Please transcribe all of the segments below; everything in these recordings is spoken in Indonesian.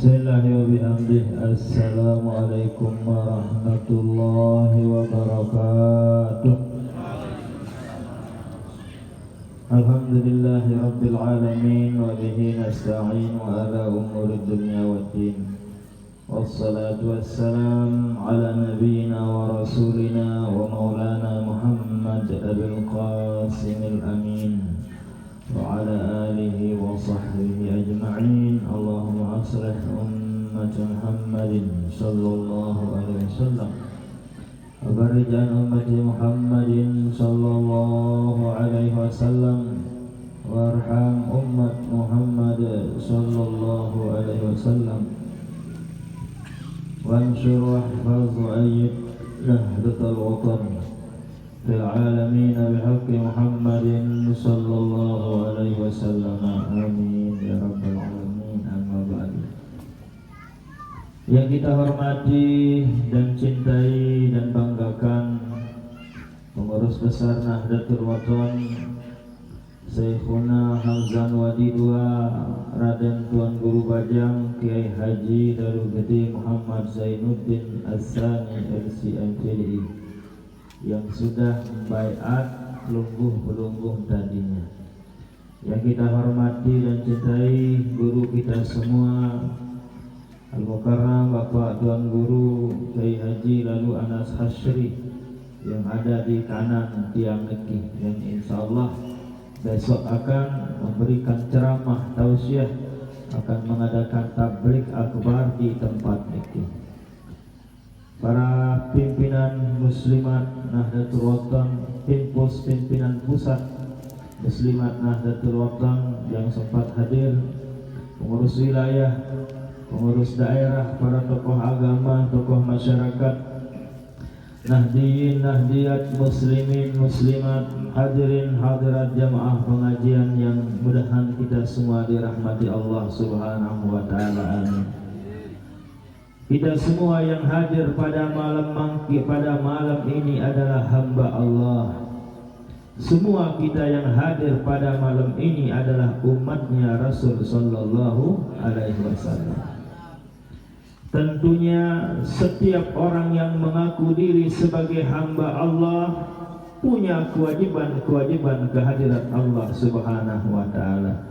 Bismillahi wa bihamdih. Assalamualaikum warahmatullahi wabarakatuh. Alhamdulillahi rabbil alamin wa bihi nasta'in wa ala umuri dunya waddin. Wassalatu wassalam ala nabiyyina wa rasulina wa maulana Muhammad abil qasimil amin wa ala alihi wa sahbihi ajma'in. Allahumma aslih ummat Muhammadin sallallahu alaihi wasallam wa barik an ummati Muhammadin sallallahu alaihi wasallam warham ummat Muhammad sallallahu alaihi wasallam wansur wahfaz ayyid nahdatal watan fil alamin bihaqqi Muhammadin sallallahu alaihi wasallam. Amin ya rabbal alamin. Amma ba'du. Yang kita hormati dan cintai dan banggakan pengurus besar Nahdlatul Watan Syekhuna Hamzan Wadi II Raden Tuan Guru Bajang Kiai Haji Darul Gede Muhammad Zainuddin As-Sani LCMPDI yang sudah membaiat lungguh-lungguh tadinya. Yang kita hormati dan cintai guru kita semua Al-Mukarram Bapak Tuan Guru Kiai Haji Lalu Anas Hasyri yang ada di kanan tiang niki, yang insyaallah besok akan memberikan ceramah tausiah, akan mengadakan tablik akbar di tempat niki. Para pimpinan muslimat Nahdlatul Watan, pimpinan pusat muslimat Nahdlatul Watan yang sempat hadir, pengurus wilayah, pengurus daerah, para tokoh agama, tokoh masyarakat, nahdiyin, nahdiyat, muslimin, muslimat, hadirin, hadirat jamaah pengajian yang mudahan kita semua dirahmati Allah Subhanahu wa taala. Amin. Kita semua yang hadir pada malam ini adalah hamba Allah. Semua kita yang hadir pada malam ini adalah umatnya Rasul sallallahu alaihi wasallam. Tentunya setiap orang yang mengaku diri sebagai hamba Allah punya kewajiban kehadirat Allah Subhanahu wa taala.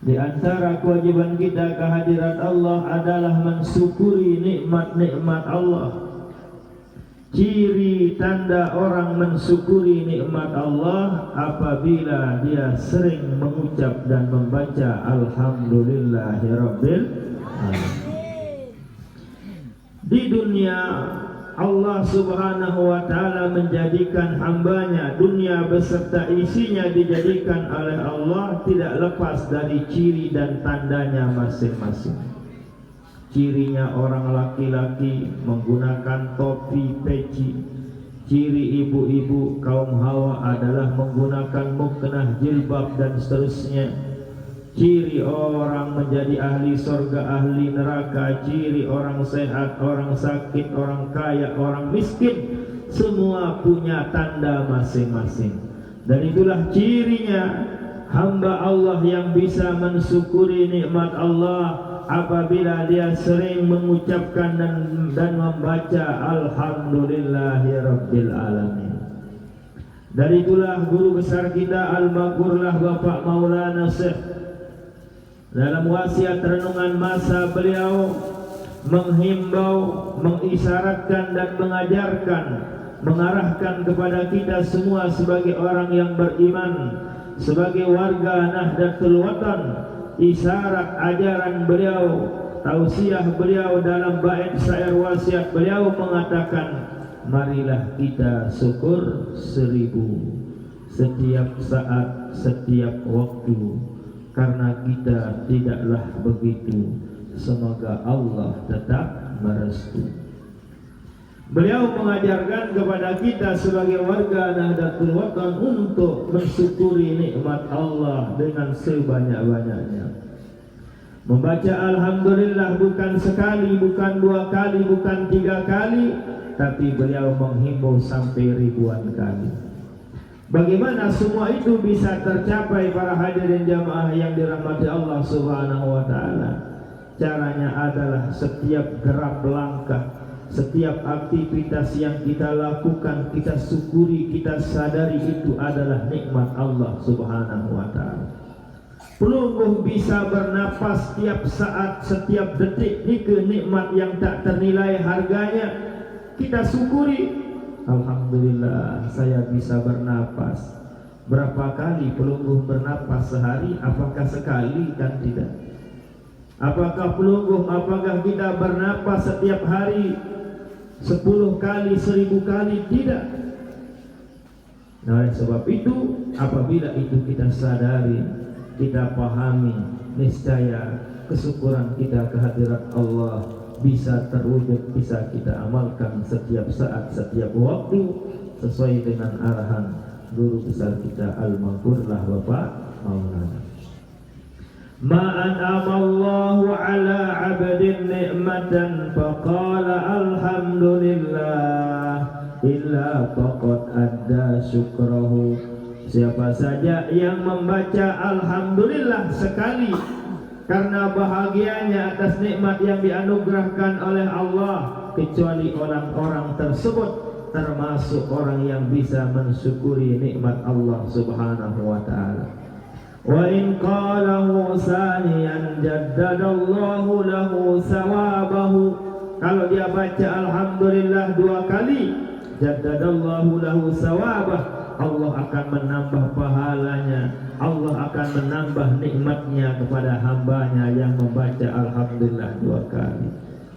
Di antara kewajiban kita kehadirat Allah adalah mensyukuri nikmat-nikmat Allah. Ciri tanda orang mensyukuri nikmat Allah apabila dia sering mengucap dan membaca Alhamdulillahirabbil alamin. Di dunia Allah Subhanahu wa ta'ala menjadikan hambanya, dunia beserta isinya dijadikan oleh Allah tidak lepas dari ciri dan tandanya masing-masing. Cirinya orang laki-laki menggunakan topi peci. Ciri ibu-ibu kaum Hawa adalah menggunakan muknah, jilbab dan seterusnya. Ciri orang menjadi ahli surga, ahli neraka, ciri orang sehat, orang sakit, orang kaya, orang miskin, semua punya tanda masing-masing. Dan itulah cirinya hamba Allah yang bisa mensyukuri nikmat Allah apabila dia sering mengucapkan dan membaca Alhamdulillahirabbil alamin. Dari itulah guru besar kita Al-Maghfurlah Bapak Maulana Syekh dalam wasiat renungan masa beliau menghimbau, mengisyaratkan dan mengajarkan, mengarahkan kepada kita semua sebagai orang yang beriman, sebagai warga Nahdlatul Watan. Isyarat ajaran beliau, tausiah beliau dalam bait syair wasiat beliau mengatakan, marilah kita syukur 1000 setiap saat, setiap waktu, karena kita tidaklah begitu. Semoga Allah tetap merestu. Beliau mengajarkan kepada kita sebagai warga Nahdlatul Watan untuk mensyukuri nikmat Allah dengan sebanyak-banyaknya. Membaca Alhamdulillah bukan sekali, bukan 2 kali, bukan 3 kali, tapi beliau menghimbau sampai ribuan kali. Bagaimana semua itu bisa tercapai para hadirin jamaah yang dirahmati Allah Subhanahu wa taala? Caranya adalah setiap gerak langkah, setiap aktivitas yang kita lakukan, kita syukuri, kita sadari itu adalah nikmat Allah Subhanahu wa ta'ala. Pelungguh bisa bernapas setiap saat, setiap detik, ini nikmat yang tak ternilai harganya. Kita syukuri, alhamdulillah saya bisa bernapas. Berapa kali pelungguh bernapas sehari? Apakah sekali? Kan tidak. Apakah pelungguh, apakah kita bernapas setiap hari 10 kali, 1000 kali? Tidak. Nah, oleh sebab itu, apabila itu kita sadari, kita pahami, niscaya kesyukuran kita kehadirat Allah bisa terwujud, bisa kita amalkan setiap saat, setiap waktu, sesuai dengan arahan guru besar kita Al-Maghfurlah Bapak Maulana. Ma'an'amallahu ala abdin ni'matan faqala alhamdulillah illa faqad adda syukrahu. Siapa saja yang membaca alhamdulillah sekali karena bahagianya atas nikmat yang dianugerahkan oleh Allah, kecuali orang-orang tersebut termasuk orang yang bisa mensyukuri nikmat Allah Subhanahu wa ta'ala. Wa in qalahu saniyan jaddadallahu lahu sawabahu. Kalau dia baca alhamdulillah 2 kali, jaddadallahu lahu sawabah, Allah akan menambah pahalanya, Allah akan menambah nikmatnya kepada hambanya yang membaca alhamdulillah 2 kali.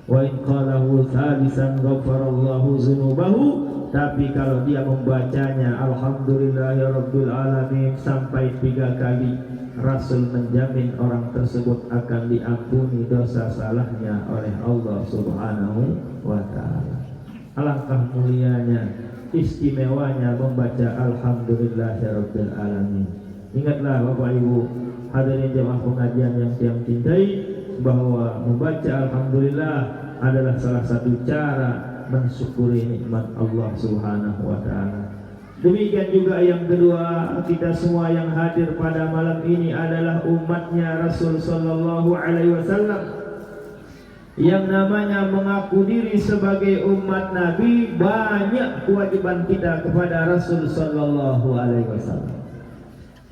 Wa in qalahu thalisan ghafarallahu dzunubahu. Tapi kalau dia membacanya alhamdulillahirabbil alamin sampai 3 kali, Rasul menjamin orang tersebut akan diampuni dosa salahnya oleh Allah Subhanahu wa ta'ala. Alangkah mulianya, istimewanya membaca alhamdulillahirabbil alamin. Ingatlah Bapak Ibu hadirin jemaah pengajian yang saya cintai, bahwa membaca alhamdulillah adalah salah satu cara mensyukuri nikmat Allah Subhanahu wa ta'ala. Demikian juga yang kedua, kita semua yang hadir pada malam ini adalah umatnya Rasul sallallahu alaihi wasallam, yang namanya mengaku diri sebagai umat Nabi. Banyak kewajiban kita kepada Rasul sallallahu alaihi wasallam.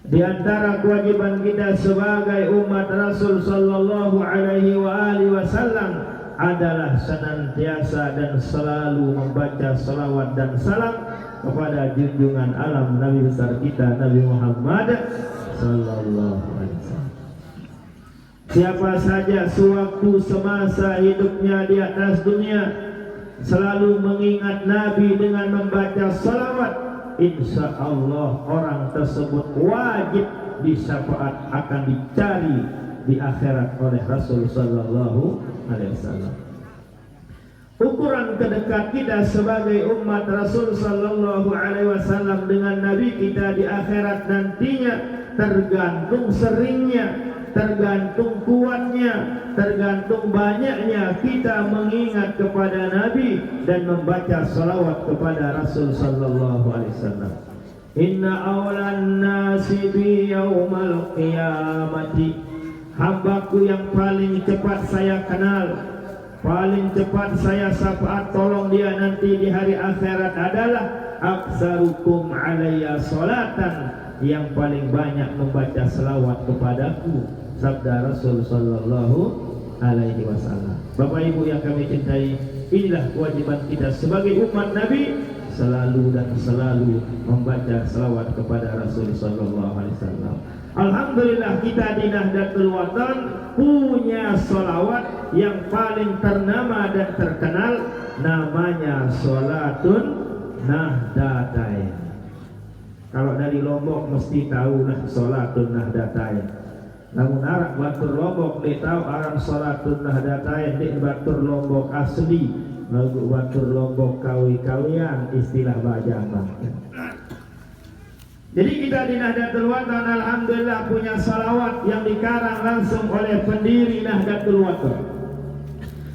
Di antara kewajiban kita sebagai umat Rasul sallallahu alaihi wasallam adalah senantiasa dan selalu membaca salawat dan salam kepada junjungan alam Nabi besar kita Nabi Muhammad sallallahu alaihi wasallam. Siapa saja sewaktu semasa hidupnya di atas dunia selalu mengingat Nabi dengan membaca salawat, insya Allah orang tersebut wajib disyafaat, akan dicari di akhirat oleh Rasul sallallahu alaihi wasallam. Ukuran kedekat kita sebagai umat Rasul sallallahu alaihi wasallam dengan Nabi kita di akhirat nantinya tergantung seringnya, tergantung kuatnya, tergantung banyaknya kita mengingat kepada Nabi dan membaca salawat kepada Rasul sallallahu alaihi wasallam. Inna awlan nasi bi yaumal qiyamati, hambaku yang paling cepat saya kenal, paling cepat saya syafaat tolong dia nanti di hari akhirat adalah aktsarukum alayya salatan, yang paling banyak membaca selawat kepadaku, sabda Rasul sallallahu alaihi wasallam. Bapak Ibu yang kami cintai, inilah kewajiban kita sebagai umat Nabi, selalu dan selalu membaca selawat kepada Rasul sallallahu alaihi wasallam. Alhamdulillah kita di Nahdlatul Watan punya sholawat yang paling ternama dan terkenal, namanya sholatun Nahdlatain. Kalau dari Lombok mesti tahu lah sholatun Nahdlatain. Namun arah batur Lombok dia tahu arah sholatun Nahdlatain di batur Lombok asli, lagu batur Lombok kawi-kawian, istilah bajang. Jadi kita di Nahdlatul Watan alhamdulillah punya salawat yang dikarang langsung oleh pendiri Nahdlatul Watan,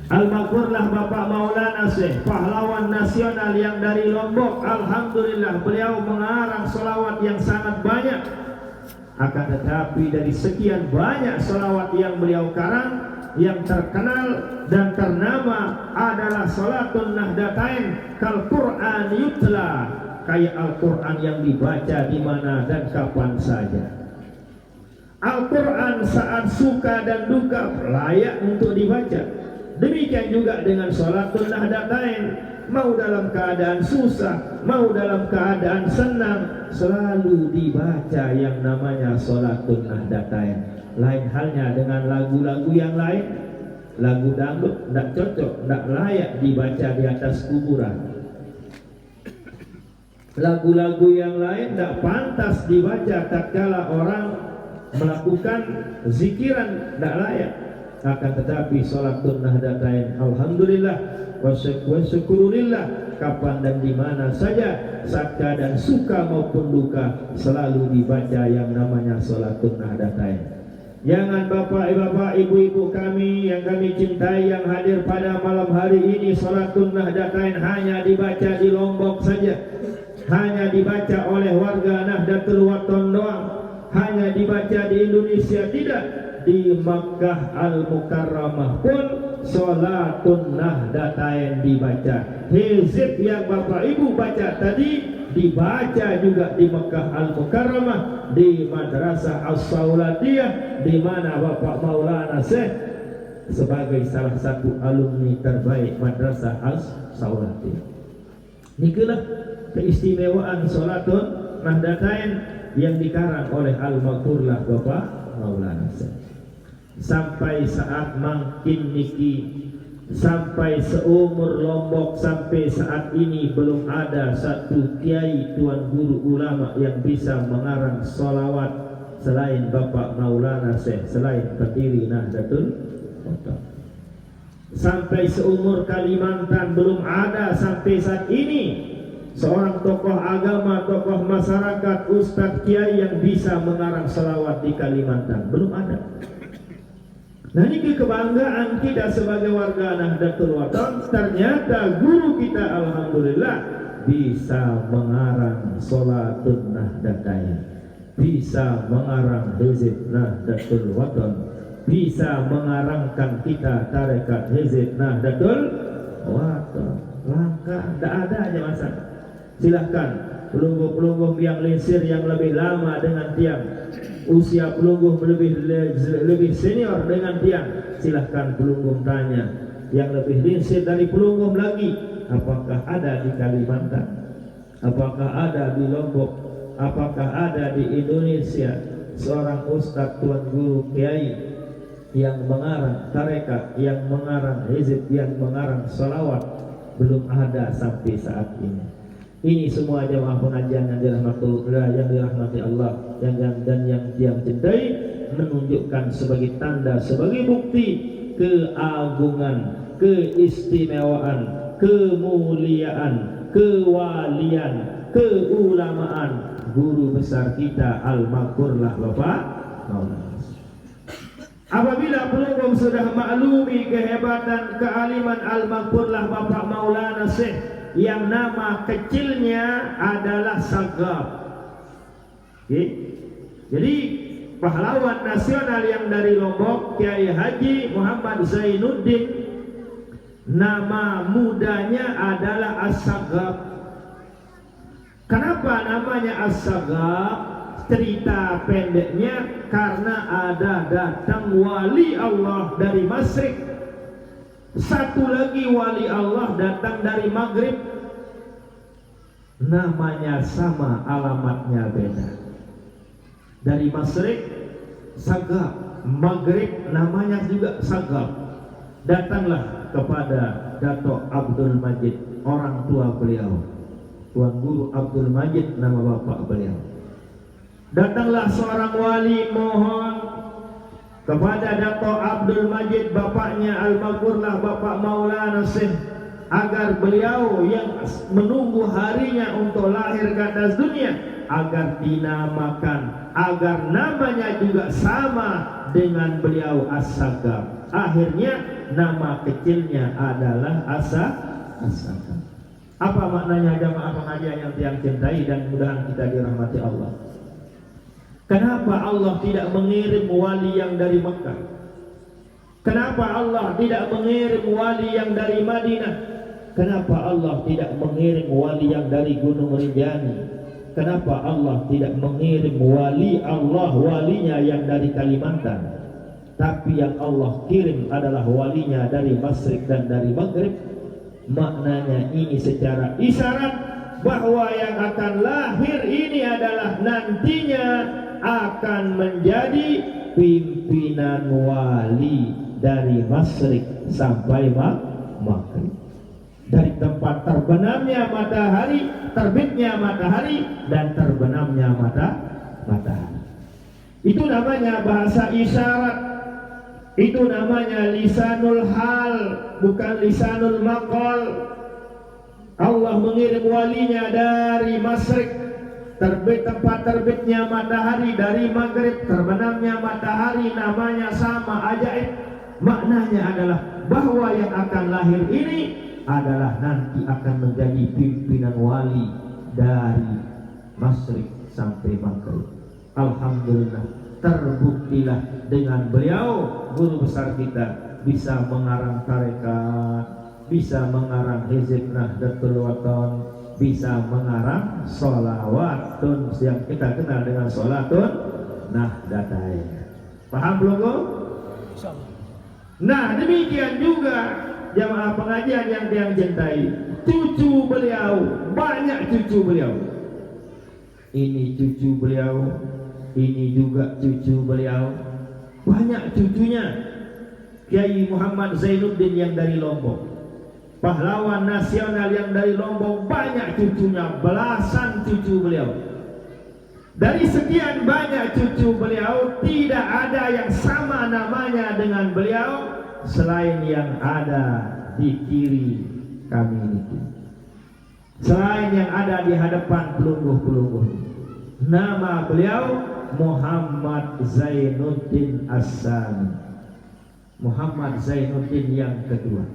Al-Maghfurlah Bapak Maulana Syekh, pahlawan nasional yang dari Lombok. Alhamdulillah beliau mengarang salawat yang sangat banyak. Akan tetapi dari sekian banyak salawat yang beliau karang, yang terkenal dan ternama adalah Salatun Nahdatain kal Quran yutla, kayak Al-Quran yang dibaca di mana dan kapan saja. Al-Quran saat suka dan duka layak untuk dibaca. Demikian juga dengan Salatun Nahdatain, mau dalam keadaan susah, mau dalam keadaan senang, selalu dibaca yang namanya Salatun Nahdatain. Lain halnya dengan lagu-lagu yang lain. Lagu dangdut tidak cocok, tidak layak dibaca di atas kuburan. Lagu-lagu yang lain tidak pantas dibaca tatkala orang melakukan zikiran, tidak layak. Akan tetapi Salatun Nahdatain, alhamdulillah wa syukurillah, kapan dan di mana saja, saat keadaan suka maupun duka, selalu dibaca yang namanya Salatun Nahdatain. Jangan bapak-bapak, ibu-ibu kami yang kami cintai yang hadir pada malam hari ini, Salatun Nahdatain hanya dibaca di Lombok saja, hanya dibaca oleh warga Nahdlatul Wathon doang, hanya dibaca di Indonesia tidak. Di Makkah Al-Mukarramah pun Salatun Nahdatain dibaca. Hizib yang bapak ibu baca tadi dibaca juga di Makkah Al-Mukarramah, di Madrasah As-Saulatiyah, di mana Bapak Maulana Syekh sebagai salah satu alumni terbaik Madrasah As-Saulatiyah. Inilah keistimewaan Salatun Nahdatain yang dikarang oleh Al-Maghfurlah Bapak Maulana Syekh. Sampai saat makin niki, sampai seumur Lombok, sampai saat ini belum ada satu kiai tuan guru ulama yang bisa mengarang sholawat selain Bapak Maulana Syekh, selain pendiri Nahdlatul Wathon. Sampai seumur Kalimantan belum ada sampai saat ini seorang tokoh agama, tokoh masyarakat, ustadz, kiai yang bisa mengarang sholawat di Kalimantan, belum ada. Nah, ini kebanggaan kita sebagai warga Nahdlatul Wathon. Ternyata guru kita alhamdulillah bisa mengarang Salatun Nahdatain, bisa mengarang Hizib Nahdlatul Wathon, bisa mengarangkan kita tarekat Hizib Nahdlatul Wathon. Langkah, tidak ada aja masa. Silahkan pelungguh-pelungguh yang linsir yang lebih lama dengan tiang, usia pelungguh lebih senior dengan tiang, silahkan pelungguh tanya yang lebih linsir dari pelungguh lagi, apakah ada di Kalimantan, apakah ada di Lombok, apakah ada di Indonesia seorang ustadz, tuan guru, kiai yang mengarang tarekat, yang mengarang hizib, yang mengarang sholawat? Belum ada sampai saat ini. Ini semua jamaah pengajian yang dirahmati Allah dan yang Dia cintai, menunjukkan sebagai tanda, sebagai bukti keagungan, keistimewaan, kemuliaan, kewalian, keulamaan guru besar kita Al-Maghfurlah Bapak Maulana. Apabila pelungguh sudah maklumi kehebatan kealiman Al-Maghfurlah Bapak Maulana Syekh, yang nama kecilnya adalah Sagaf. Jadi pahlawan nasional yang dari Lombok, Kiai Haji Muhammad Zainuddin, nama mudanya adalah As-Sagaf. Kenapa namanya As-Sagaf? Cerita pendeknya, karena ada datang wali Allah dari Masyrik, satu lagi wali Allah datang dari Maghrib, namanya sama, alamatnya beda. Dari Masyrik Sagaf, Maghrib namanya juga Sagaf. Datanglah kepada Dato' Abdul Majid, orang tua beliau, Tuan Guru Abdul Majid nama bapak beliau. Datanglah seorang wali mohon kepada Dato' Abdul Majid, bapaknya Al-Maghfurlah Bapak Maulana Syekh, agar beliau yang menunggu harinya untuk lahir ke atas dunia, agar dinamakan, agar namanya juga sama dengan beliau, As-Sagaf. Akhirnya nama kecilnya adalah As-Sagaf. Apa maknanya jamaah pengajian yang tiang cintai dan mudahan kita dirahmati Allah? Kenapa Allah tidak mengirim wali yang dari Mekah? Kenapa Allah tidak mengirim wali yang dari Madinah? Kenapa Allah tidak mengirim wali yang dari Gunung Rinjani? Kenapa Allah tidak mengirim walinya yang dari Kalimantan? Tapi yang Allah kirim adalah walinya dari Masyriq dan dari Maghrib. Maknanya ini secara isyarat bahwa yang akan lahir ini adalah nantinya akan menjadi pimpinan wali dari Masyriq sampai Maghrib. Dari tempat terbenamnya matahari, terbitnya matahari, dan terbenamnya matahari. Itu namanya bahasa isyarat. Itu namanya lisanul hal, bukan lisanul maqal. Allah mengirim walinya dari Masyriq, tempat terbitnya matahari, dari Maghrib, terbenamnya matahari, namanya sama, ajaib. Maknanya adalah bahwa yang akan lahir ini adalah nanti akan menjadi pimpinan wali dari Masyriq sampai Maghrib. Alhamdulillah, terbuktilah dengan beliau, guru besar kita, bisa mengarang tarekat, bisa mengarang Hizib Nahdlatul Wathon, bisa mengarang sholawatun yang kita kenal dengan sholatun Nahdlatain. Paham belum, Bu? Nah, demikian juga jamaah pengajian yang dia cintai, cucu beliau, banyak cucu beliau. Ini cucu beliau, ini juga cucu beliau, banyak cucunya. Kiai Muhammad Zainuddin yang dari Lombok, pahlawan nasional yang dari Lombok, banyak cucunya, belasan cucu beliau. Dari sekian banyak cucu beliau, tidak ada yang sama namanya dengan beliau selain yang ada di kiri kami ini, selain yang ada di hadapan pelungguh-pelungguh. Nama beliau Muhammad Zainuddin As-Sani, Muhammad Zainuddin yang kedua.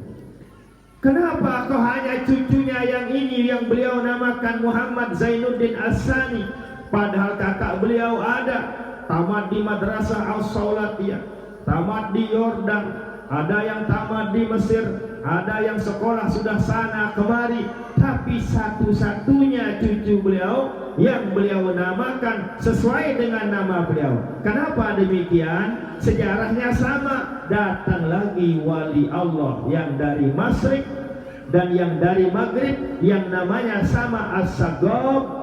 Kenapa kok hanya cucunya yang ini yang beliau namakan Muhammad Zainuddin As-Sani? Padahal kakak beliau ada, tamat di Madrasah As-Saulatiyah, tamat di Yordan, ada yang tamat di Mesir, ada yang sekolah sudah sana kemari. Tapi satu-satunya cucu beliau yang beliau namakan sesuai dengan nama beliau. Kenapa demikian? Sejarahnya sama. Datang lagi wali Allah yang dari Masyriq dan yang dari Maghrib, yang namanya sama, As-Saghob.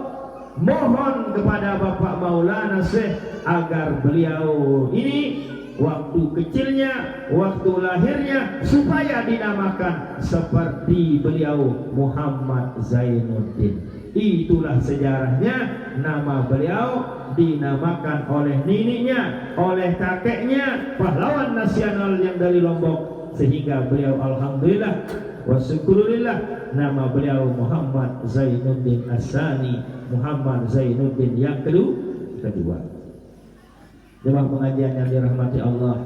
Mohon kepada Bapak Maulana Syekh agar beliau ini waktu kecilnya, waktu lahirnya, supaya dinamakan seperti beliau, Muhammad Zainuddin. Itulah sejarahnya, nama beliau dinamakan oleh nininya, oleh kakeknya, pahlawan nasional yang dari Lombok, sehingga beliau alhamdulillah wa syukurillah, nama beliau Muhammad Zainuddin As-Sani, Muhammad Zainuddin yang kedua. Jemaah pengajian yang dirahmati Allah,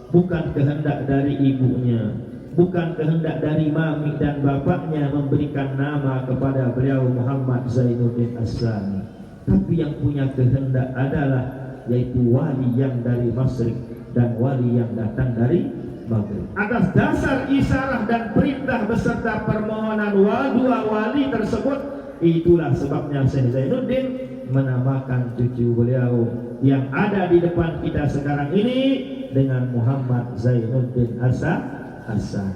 bukan kehendak dari ibunya, bukan kehendak dari mami dan bapaknya memberikan nama kepada beliau Muhammad Zainuddin As-Sani, tapi yang punya kehendak adalah yaitu wali yang dari Masyriq dan wali yang datang dari Maghrib. Atas dasar isyarah dan perintah beserta permohonan dua wali tersebut, itulah sebabnya Syekh Zainuddin menamakan cucu beliau yang ada di depan kita sekarang ini dengan Muhammad Zainuddin As-Sani.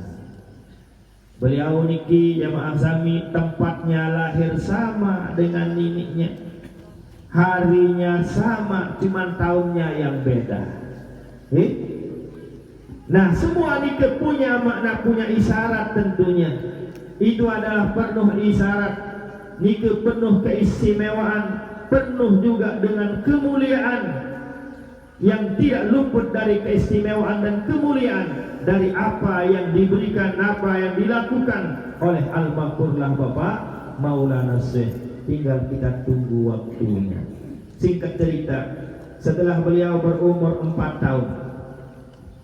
Beliau niki jamaah sami tempatnya lahir sama dengan nininya, harinya sama, cuman tahunnya yang beda. Nah, semua niki punya makna, punya isyarat tentunya. Itu adalah penuh isyarat, niki penuh keistimewaan, penuh juga dengan kemuliaan yang tidak luput dari keistimewaan dan kemuliaan dari apa yang diberikan, apa yang dilakukan oleh Al-Makurlah Bapak Maulana Syekh. Tinggal kita tunggu waktunya. Singkat cerita, setelah beliau berumur 4 tahun,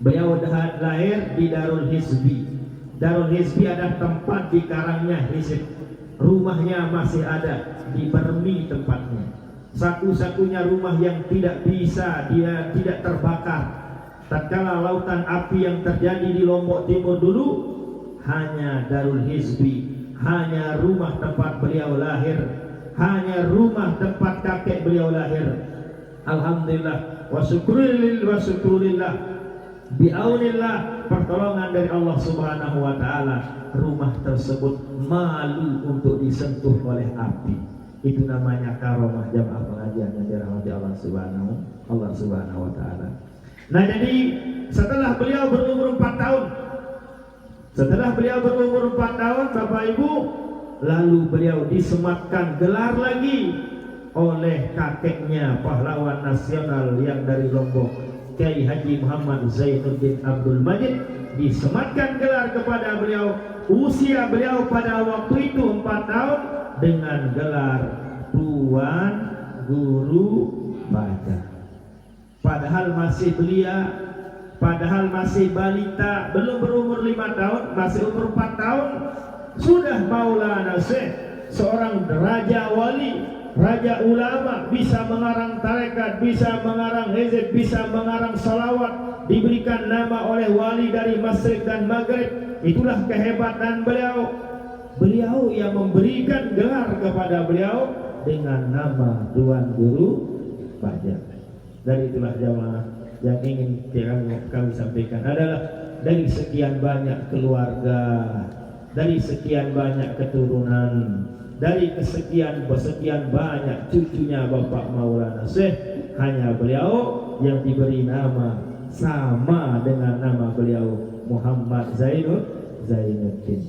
beliau lahir di Darul Hizbi. Darul Hizbi adalah tempat di karangnya Hizib. Rumahnya masih ada di Bermi tempatnya. Satu-satunya rumah yang tidak bisa, dia tidak terbakar. tatkala lautan api yang terjadi di Lombok Timur dulu hanya Darul Hizbi, hanya rumah tempat beliau lahir, hanya rumah tempat kakek beliau lahir. Alhamdulillah wa syukurillah biaunillah, pertolongan dari Allah Subhanahu wa taala, rumah tersebut malu untuk disentuh oleh api. Itu namanya karomah jamaah pengajian yang dirahmati Allah Subhanahu wa taala. Nah, jadi setelah beliau berumur 4 tahun, Bapak Ibu, lalu beliau disematkan gelar lagi oleh kakeknya, pahlawan nasional yang dari Lombok, Kiai Haji Muhammad Zainuddin Abdul Majid. Disematkan gelar kepada beliau. Usia beliau pada waktu itu 4 tahun dengan gelar Tuan Guru Baca. Padahal masih belia, padahal masih balita, belum berumur 5 tahun, masih umur 4 tahun, sudah Maulana Syekh, seorang raja wali, raja ulama, bisa mengarang tarekat, bisa mengarang hizb, bisa mengarang salawat, diberikan nama oleh wali dari Masyriq dan Maghrib. Itulah kehebatan beliau. Beliau yang memberikan gelar kepada beliau dengan nama Tuan Guru Baca. Dan itulah jamaah yang ingin kami sampaikan adalah dari sekian banyak keluarga, dari sekian banyak keturunan, dari sekian banyak cucunya Bapak Maulana Syekh, hanya beliau yang diberi nama sama dengan nama beliau, Muhammad Zainuddin.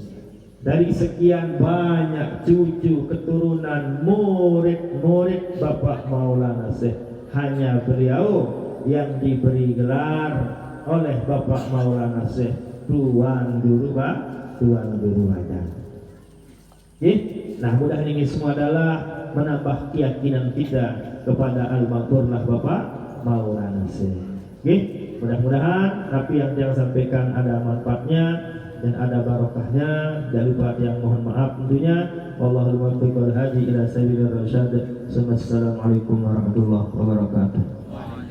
Dari sekian banyak cucu, keturunan, murid Bapak Maulana Syekh, hanya beliau yang diberi gelar oleh Bapak Maulana Syekh Tuan Guru Baca. Nah, mudah ini semua adalah menambah keyakinan kita kepada al-maghfurlah Bapak Maulana Syekh. Mudah-mudahan tapi yang saya sampaikan ada manfaatnya dan ada barokahnya. Jangan lupa yang mohon maaf tentunya. Wallahul muwaffiq wal hadi ila sabilir rasyad. Assalamualaikum warahmatullahi wabarakatuh.